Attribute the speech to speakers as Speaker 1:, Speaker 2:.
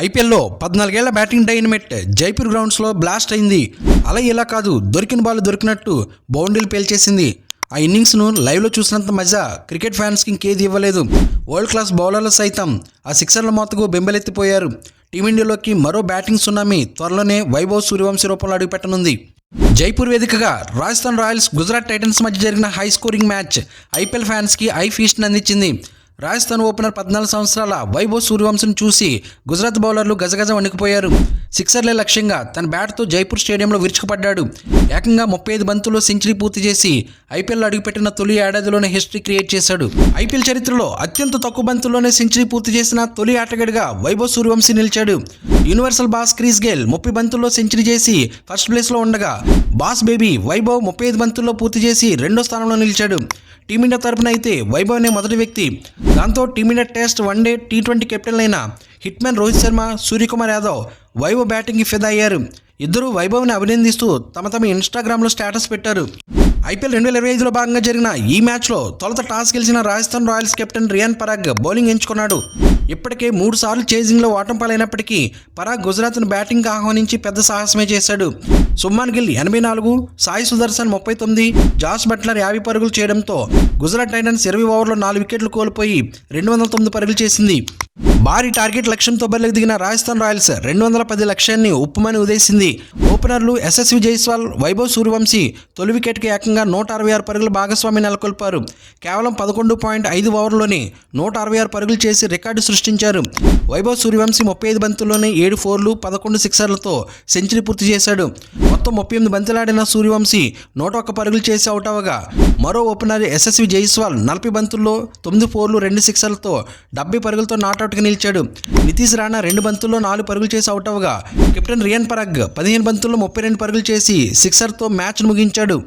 Speaker 1: ఐపీఎల్లో 14 ఏళ్ల batting dynamite Jaipur గ్రౌండ్స్లో బ్లాస్ట్ అయింది. అలా ఇలా కాదు, దొరికిన బాల్ దొరికినట్టు బౌండరీలు పేల్చేసింది. ఆ ఇన్నింగ్స్ను లైవ్లో చూసినంత మజా క్రికెట్ ఫ్యాన్స్కి ఇంకేది ఇవ్వలేదు. వరల్డ్ క్లాస్ బౌలర్లు సైతం ఆ సిక్సర్ల మోతకు బెంబెలెత్తిపోయారు. టీమిండియాలోకి మరో బ్యాటింగ్ సునామీ త్వరలోనే వైభవ్ సూర్యవంశీ రూపంలో అడుగుపెట్టనుంది. జైపూర్ వేదికగా రాజస్థాన్ రాయల్స్ గుజరాత్ టైటన్స్ మధ్య జరిగిన హై స్కోరింగ్ మ్యాచ్ ఐపీఎల్ ఫ్యాన్స్కి ఐ ఫీస్ట్ని అందించింది. రాజస్థాన్ ఓపెనర్ 14 సంవత్సరాల వైభవ్ సూర్యవంశీని చూసి గుజరాత్ బౌలర్లు గజగజ వణికిపోయారు. సిక్సర్లే లక్ష్యంగా తన బ్యాట్తో జైపూర్ స్టేడియంలో విరుచుకుపడ్డాడు. ఏకంగా 35 బంతుల్లో సెంచరీ పూర్తి చేసి ఐపీఎల్లో అడుగుపెట్టిన తొలి ఏడాదిలోనే హిస్టరీ క్రియేట్ చేశాడు. ఐపీఎల్ చరిత్రలో అత్యంత తక్కువ బంతుల్లోనే సెంచరీ పూర్తి చేసిన తొలి ఆటగాడిగా వైభవ్ సూర్యవంశీ నిలిచాడు. యూనివర్సల్ బాస్ క్రిస్ గేల్ 30 బంతుల్లో సెంచరీ చేసి ఫస్ట్ ప్లేస్లో ఉండగా, బాస్ బేబీ వైభవ్ 35 బంతుల్లో పూర్తి చేసి రెండో స్థానంలో నిలిచాడు. టీమిండియా తరపున అయితే వైభవ్ అనే మొదటి వ్యక్తి. దాంతో టీమిండియా టెస్ట్, వన్డే, టీ20 కెప్టెన్లైన హిట్మ్యాన్ రోహిత్ శర్మ, సూర్యకుమార్ యాదవ్ వైభవ్ బ్యాటింగ్కి ఫిదా అయ్యారు. ఇద్దరూ వైభవ్ని అభినందిస్తూ తమ ఇన్స్టాగ్రామ్లో స్టేటస్ పెట్టారు. ఐపీఎల్ 2025లో భాగంగా జరిగిన ఈ మ్యాచ్లో తొలుత టాస్ గెలిచిన Rajasthan Royals captain Riyan Parag bowling ఎంచుకున్నాడు. ఇప్పటికే 3 సార్లు చేజింగ్లో ఓటమి పాలైనప్పటికీ పరాగ్ గుజరాత్ను బ్యాటింగ్కి ఆహ్వానించి పెద్ద సాహసమే చేశాడు. సుమ్మాన్ గిల్ 84, సాయి సుదర్శన్ 39, జాస్ బట్లర్ 50 పరుగులు చేయడంతో గుజరాత్ టైటన్స్ 20 ఓవర్లో 4 వికెట్లు కోల్పోయి 209 పరుగులు చేసింది. భారీ టార్గెట్ లక్ష్యంతో బరిలోకి దిగిన రాజస్థాన్ రాయల్స్ 210 లక్ష్యాన్ని ఉప్పుమని ఉదేసింది. ఓపెనర్లు యశస్వి జైస్వాల్, వైభవ్ సూర్యవంశీ తొలి వికెట్కి ఏకంగా 166 పరుగుల భాగస్వామి నెలకొల్పారు. కేవలం 11.5 ఓవర్లోనే 166 పరుగులు చేసి రికార్డు సృష్టించారు. వైభవ్ సూర్యవంశీ 35 బంతుల్లోనే 7 ఫోర్లు, 11 సిక్సర్లతో సెంచరీ పూర్తి చేశాడు. మొత్తం 38 బంతులాడిన సూర్యవంశీ 101 పరుగులు చేసి అవుట్ అవగా, మరో ఓపెనర్ యశస్వి జైస్వాల్ 40 బంతుల్లో 9 ఫోర్లు, 2 సిక్సర్లతో 70 పరుగులతో నాట్అవుట్గా నిలిచాడు. నితీష్ రాణా 2 బంతుల్లో 4 పరుగులు చేసి అవుట్ అవగా, కెప్టెన్ రియాన్ పరాగ్ 15 బంతుల్లో 32 పరుగులు చేసి సిక్సర్తో మ్యాచ్ను ముగించాడు.